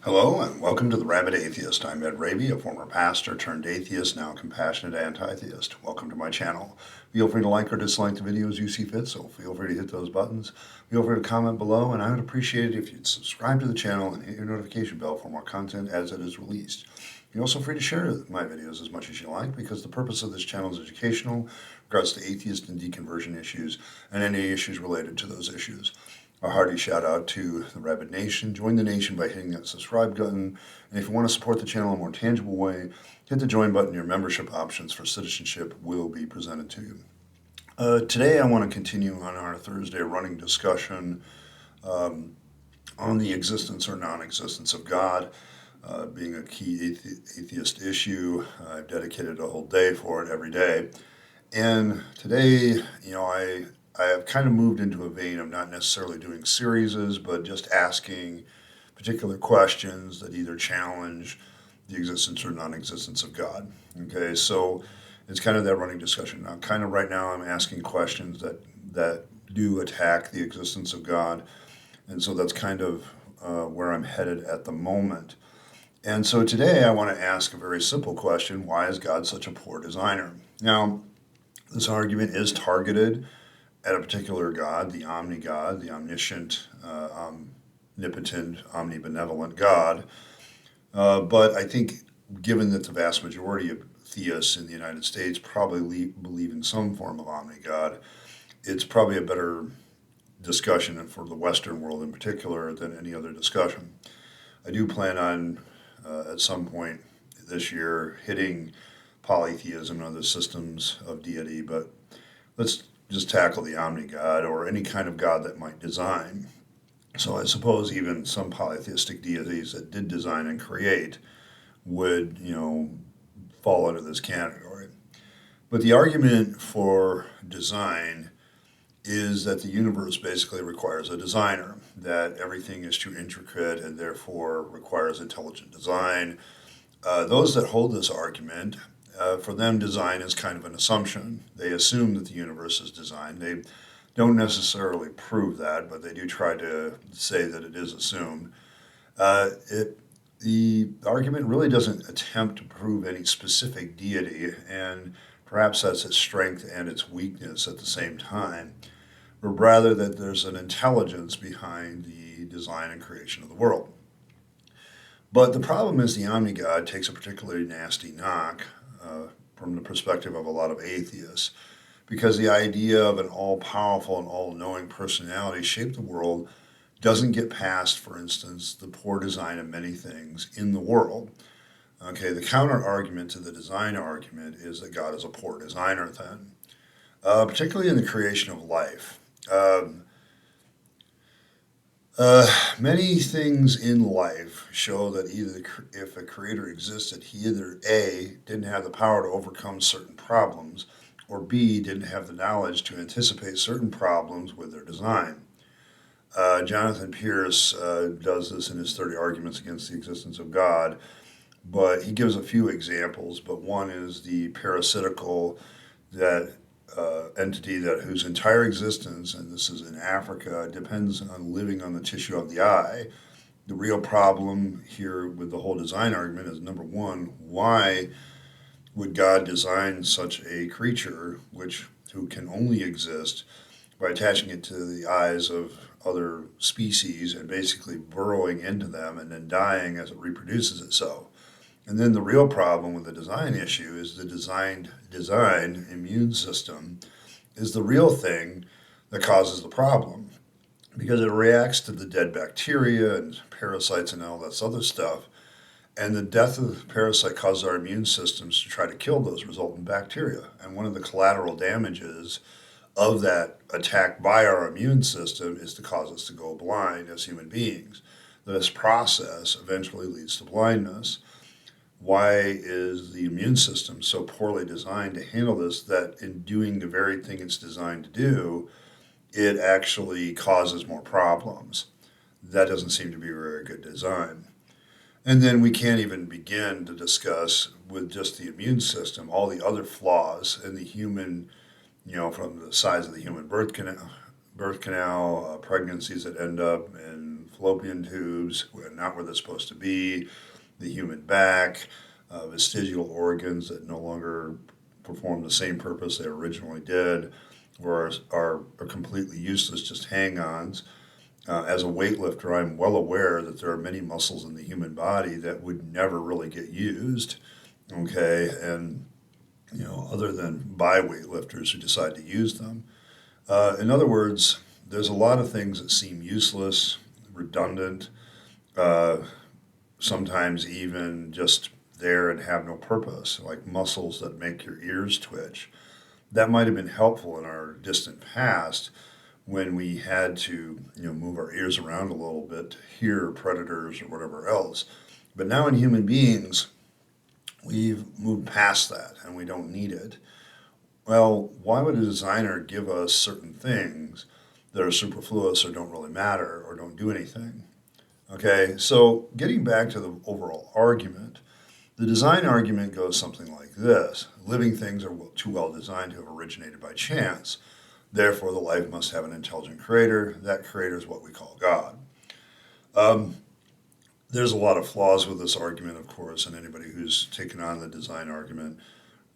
Hello and welcome to the Rabid Atheist. I'm Rabyd, a former pastor turned atheist, now a compassionate anti-theist. Welcome to my channel. Feel free to like or dislike the videos you see fit, so feel free to hit those buttons. Feel free to comment below, and I would appreciate it if you'd subscribe to the channel and hit your notification bell for more content as it is released. You're also free to share my videos as much as you like, because the purpose of this channel is educational in regards to atheist and deconversion issues and any issues related to those issues. A hearty shout out to the Rabyd Nation. Join the nation by hitting that subscribe button. And if you want to support the channel in a more tangible way, hit the join button. Your membership options for citizenship will be presented to you. Today I want to continue on our Thursday running discussion on the existence or non-existence of God, being a key atheist issue. I've dedicated a whole day for it every day. And today, I have kind of moved into a vein of not necessarily doing series, but just asking particular questions that either challenge the existence or non-existence of God. Okay, so it's kind of that running discussion. Now, kind of right now I'm asking questions that do attack the existence of God, and so that's kind of where I'm headed at the moment. And so today I want to ask a very simple question: why is God such a poor designer? Now, this argument is targeted at a particular God, the omni-God, the omniscient, omnipotent, omnibenevolent God. But I think given that the vast majority of theists in the United States probably believe in some form of omni-God, it's probably a better discussion for the Western world in particular than any other discussion. I do plan on, at some point this year, hitting polytheism and other systems of deity, but let's just tackle the omni-God or any kind of God that might design. So I suppose even some polytheistic deities that did design and create would, fall under this category. But the argument for design is that the universe basically requires a designer, that everything is too intricate and therefore requires intelligent design. Those that hold this argument, for them, design is kind of an assumption. They assume that the universe is designed. They don't necessarily prove that, but they do try to say that it is assumed. The argument really doesn't attempt to prove any specific deity, and perhaps that's its strength and its weakness at the same time, but rather that there's an intelligence behind the design and creation of the world. But the problem is the omni-God takes a particularly nasty knock from the perspective of a lot of atheists, because the idea of an all-powerful and all-knowing personality shaped the world doesn't get past, for instance, the poor design of many things in the world. Okay, the counter-argument to the design argument is that God is a poor designer then, particularly in the creation of life. Many things in life show that either if a creator existed, he either A, didn't have the power to overcome certain problems, or B, didn't have the knowledge to anticipate certain problems with their design. Jonathan Pierce does this in his 30 Arguments Against the Existence of God, but he gives a few examples, but one is the parasitical entity whose entire existence, and this is in Africa, depends on living on the tissue of the eye. The real problem here with the whole design argument is, number one, why would God design such a creature who can only exist by attaching it to the eyes of other species and basically burrowing into them and then dying as it reproduces itself? And then the real problem with the design issue is the design immune system is the real thing that causes the problem, because it reacts to the dead bacteria and parasites and all this other stuff. And the death of the parasite causes our immune systems to try to kill those resultant bacteria. And one of the collateral damages of that attack by our immune system is to cause us to go blind as human beings. This process eventually leads to blindness. Why is the immune system so poorly designed to handle this, that in doing the very thing it's designed to do, it actually causes more problems? That doesn't seem to be a very good design. And then we can't even begin to discuss, with just the immune system, all the other flaws in the human, from the size of the human birth canal, pregnancies that end up in fallopian tubes, not where they're supposed to be, the human back, vestigial organs that no longer perform the same purpose they originally did, or are completely useless, just hang-ons. As a weightlifter, I'm well aware that there are many muscles in the human body that would never really get used, okay, and other than by weightlifters who decide to use them. In other words, there's a lot of things that seem useless, redundant, uh, sometimes even just there and have no purpose, like muscles that make your ears twitch. That might have been helpful in our distant past when we had to, move our ears around a little bit to hear predators or whatever else. But now in human beings, we've moved past that and we don't need it. Well, why would a designer give us certain things that are superfluous or don't really matter or don't do anything? Okay, so getting back to the overall argument, the design argument goes something like this. Living things are too well designed to have originated by chance. Therefore, the life must have an intelligent creator. That creator is what we call God. There's a lot of flaws with this argument, of course, and anybody who's taken on the design argument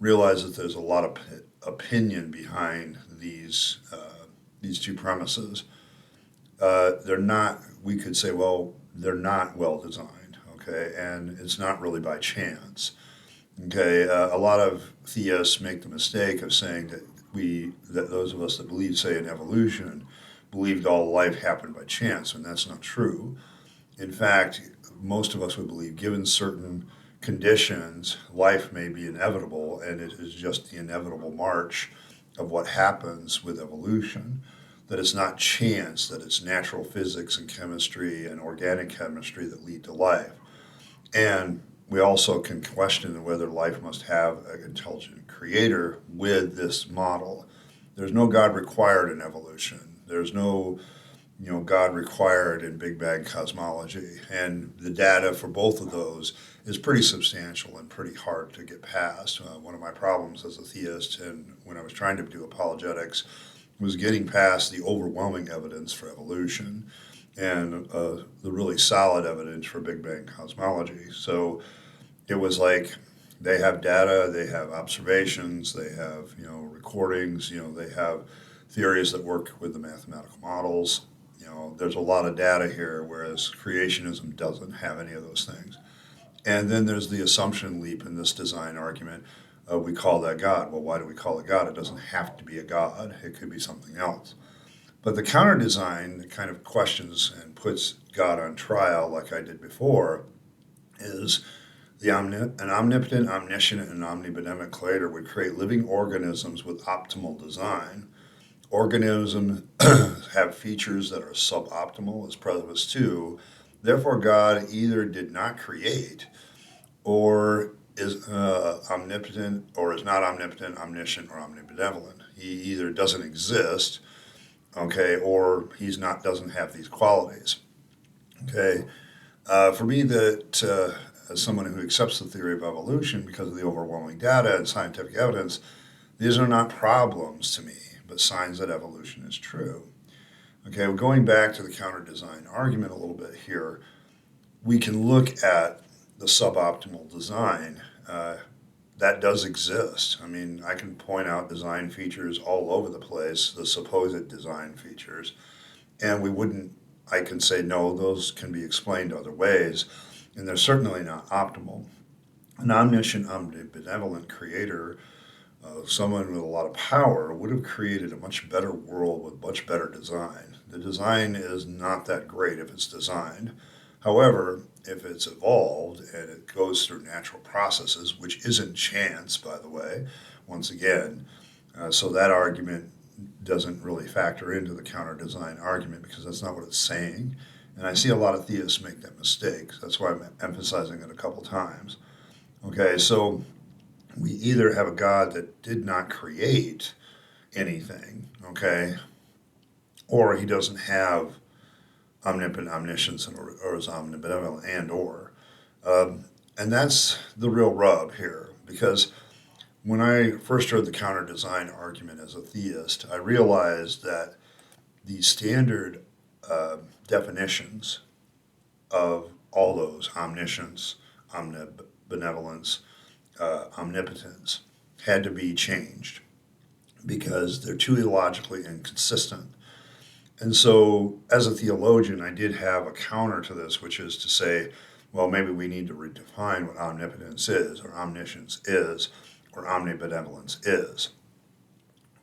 realizes there's a lot of opinion behind these two premises. They're not, we could say, well, they're not well designed, okay, and it's not really by chance. Okay, a lot of theists make the mistake of saying that those of us that believe, say, in evolution, believed all life happened by chance, and that's not true. In fact, most of us would believe, given certain conditions, life may be inevitable, and it is just the inevitable march of what happens with evolution. That it's not chance, that it's natural physics and chemistry and organic chemistry that lead to life. And we also can question whether life must have an intelligent creator with this model. There's no God required in evolution. There's no God required in Big Bang cosmology. And the data for both of those is pretty substantial and pretty hard to get past. One of my problems as a theist and when I was trying to do apologetics was getting past the overwhelming evidence for evolution and the really solid evidence for Big Bang cosmology. So it was like they have data, they have observations, they have recordings, they have theories that work with the mathematical models. There's a lot of data here, whereas creationism doesn't have any of those things. And then there's the assumption leap in this design argument. We call that God. Well, why do we call it God? It doesn't have to be a God. It could be something else. But the counter design that kind of questions and puts God on trial, like I did before, is an omnipotent, omniscient, and omnibenevolent creator would create living organisms with optimal design. Organisms have features that are suboptimal, as preface to. Therefore, God either did not create or is omnipotent or is not omnipotent, omniscient, or omnibenevolent. He either doesn't exist, okay, or doesn't have these qualities. Okay, for me, that as someone who accepts the theory of evolution because of the overwhelming data and scientific evidence, these are not problems to me, but signs that evolution is true. Okay, well, going back to the counter design argument a little bit here, we can look at the suboptimal design. That does exist. I mean, I can point out design features all over the place, the supposed design features, and I can say, no, those can be explained other ways, and they're certainly not optimal. An omniscient, omnibenevolent creator, someone with a lot of power, would have created a much better world with much better design. The design is not that great if it's designed. However, if it's evolved and it goes through natural processes, which isn't chance, by the way, once again, so that argument doesn't really factor into the counter design argument because that's not what it's saying. And I see a lot of theists make that mistake. That's why I'm emphasizing it a couple times. Okay, so we either have a God that did not create anything, okay, or he doesn't have omnipotent, omniscience, or is omnibenevolent, and that's the real rub here, because when I first heard the counter design argument as a theist, I realized that the standard definitions of all those: omniscience, omnibenevolence, omnipotence, had to be changed because they're too illogically inconsistent. And so, as a theologian, I did have a counter to this, which is to say, well, maybe we need to redefine what omnipotence is, or omniscience is, or omnibenevolence is.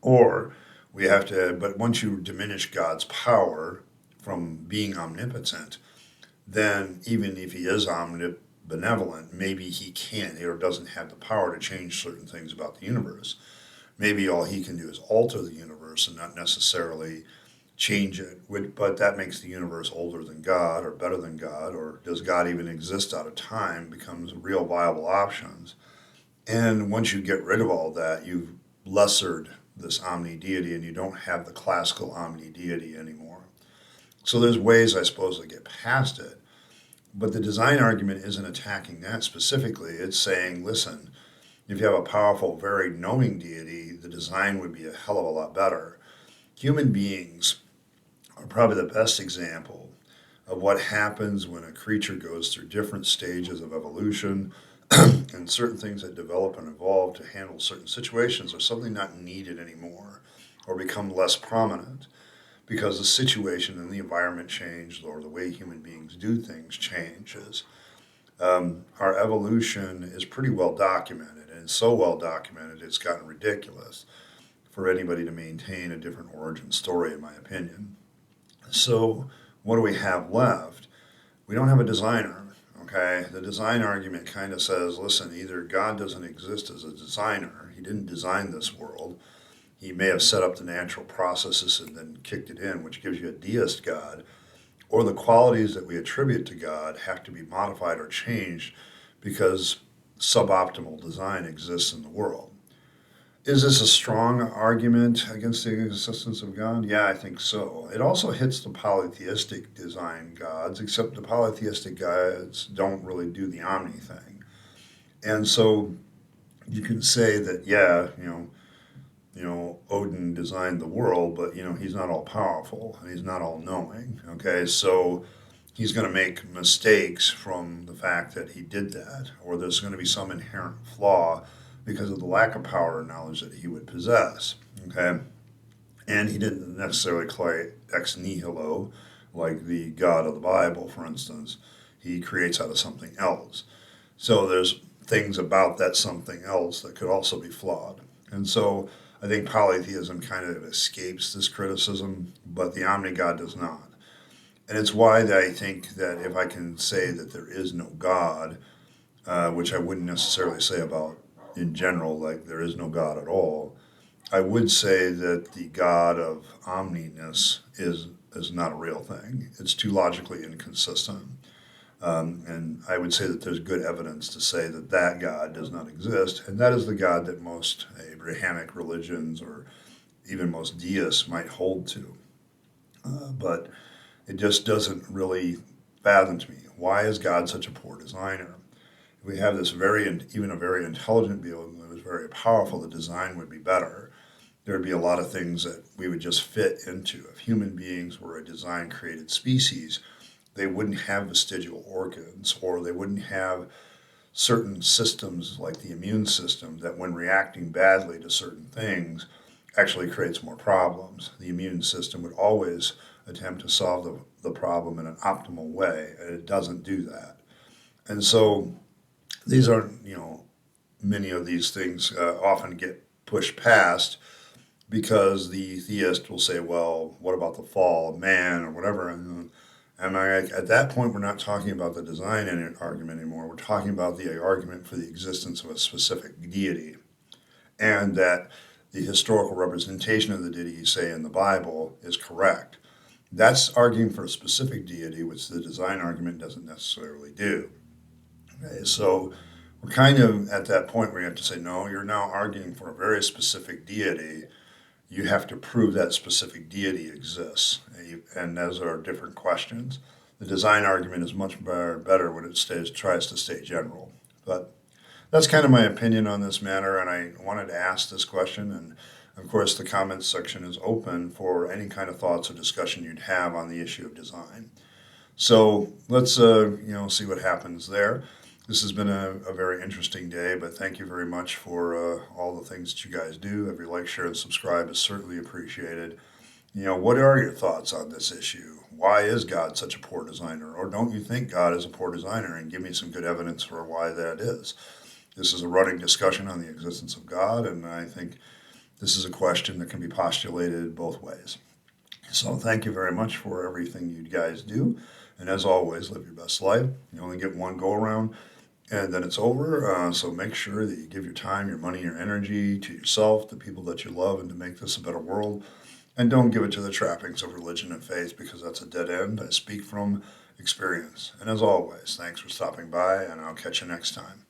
Or we have to, but once you diminish God's power from being omnipotent, then even if he is omnibenevolent, maybe he can't or doesn't have the power to change certain things about the universe. Maybe all he can do is alter the universe and not necessarily change it. But that makes the universe older than God or better than God, or does God even exist out of time, becomes real viable options. And once you get rid of all that, you've lessered this omni-deity and you don't have the classical omni-deity anymore. So there's ways, I suppose, to get past it. But the design argument isn't attacking that specifically. It's saying, listen, if you have a powerful, very knowing deity, the design would be a hell of a lot better. Human beings are probably the best example of what happens when a creature goes through different stages of evolution and certain things that develop and evolve to handle certain situations are suddenly not needed anymore or become less prominent because the situation and the environment changed or the way human beings do things changes. Our evolution is pretty well documented, and so well documented it's gotten ridiculous for anybody to maintain a different origin story, in my opinion. So, what do we have left? We don't have a designer. Okay, the design argument kind of says, listen, either God doesn't exist as a designer, he didn't design this world, he may have set up the natural processes and then kicked it in, which gives you a deist God, or the qualities that we attribute to God have to be modified or changed because suboptimal design exists in the world. Is this a strong argument against the existence of God? Yeah, I think so. It also hits the polytheistic design gods, except the polytheistic gods don't really do the omni thing. And so you can say that, yeah, Odin designed the world, but he's not all powerful and he's not all knowing. Okay, so he's going to make mistakes from the fact that he did that, or there's going to be some inherent flaw because of the lack of power or knowledge that he would possess. Okay, and he didn't necessarily create ex nihilo like the God of the Bible, for instance. He creates out of something else. So there's things about that something else that could also be flawed. And so I think polytheism kind of escapes this criticism, but the omni-God does not. And it's why that I think that if I can say that there is no God, which I wouldn't necessarily say about in general, like there is no God at all, I would say that the God of omniness is not a real thing. It's too logically inconsistent. And I would say that there's good evidence to say that that God does not exist, and that is the God that most Abrahamic religions or even most deists might hold to. But it just doesn't really fathom to me. Why is God such a poor designer? If we have this even a very intelligent being that was very powerful, the design would be better. There would be a lot of things that we would just fit into. If human beings were a design-created species, they wouldn't have vestigial organs, or they wouldn't have certain systems like the immune system that when reacting badly to certain things actually creates more problems. The immune system would always attempt to solve the problem in an optimal way, and it doesn't do that. And so these are, many of these things often get pushed past because the theist will say, well, what about the fall of man or whatever? And at that point, we're not talking about the design argument anymore. We're talking about the argument for the existence of a specific deity, and that the historical representation of the deity, say in the Bible, is correct. That's arguing for a specific deity, which the design argument doesn't necessarily do. Okay, so we're kind of at that point where you have to say, no, you're now arguing for a very specific deity. You have to prove that specific deity exists, and those are different questions. The design argument is much better when it tries to stay general. But that's kind of my opinion on this matter, and I wanted to ask this question. And of course, the comments section is open for any kind of thoughts or discussion you'd have on the issue of design. So let's see what happens there. This has been a very interesting day, but thank you very much for all the things that you guys do. Every like, share, and subscribe is certainly appreciated. What are your thoughts on this issue? Why is God such a poor designer? Or don't you think God is a poor designer? And give me some good evidence for why that is. This is a running discussion on the existence of God, and I think this is a question that can be postulated both ways. So thank you very much for everything you guys do. And as always, live your best life. You only get one go around and then it's over. So make sure that you give your time, your money, your energy to yourself, the people that you love, and to make this a better world. And don't give it to the trappings of religion and faith, because that's a dead end. I speak from experience. And as always, thanks for stopping by, and I'll catch you next time.